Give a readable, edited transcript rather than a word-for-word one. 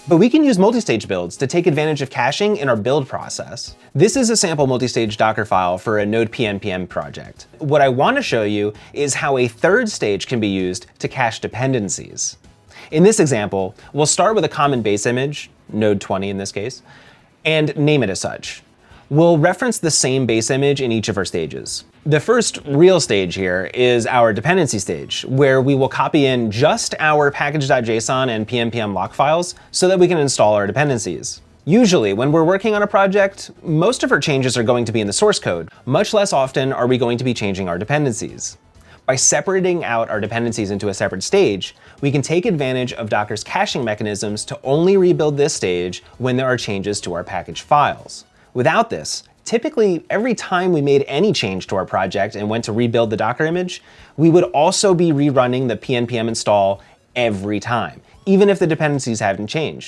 But we can use multi-stage builds to take advantage of caching in our build process. This is a sample multi-stage Docker file for a Node PNPM project. What I want to show you is how a third stage can be used to cache dependencies. In this example, we'll start with a common base image, Node 20 in this case, and name it as such. We'll reference the same base image in each of our stages. The first real stage here is our dependency stage, where we will copy in just our package.json and PNPM lock files so that we can install our dependencies. Usually, when we're working on a project, most of our changes are going to be in the source code. Much less often are we going to be changing our dependencies. By separating out our dependencies into a separate stage, we can take advantage of Docker's caching mechanisms to only rebuild this stage when there are changes to our package files. Without this, typically every time we made any change to our project and went to rebuild the Docker image, we would also be rerunning the PNPM install every time, even if the dependencies hadn't changed.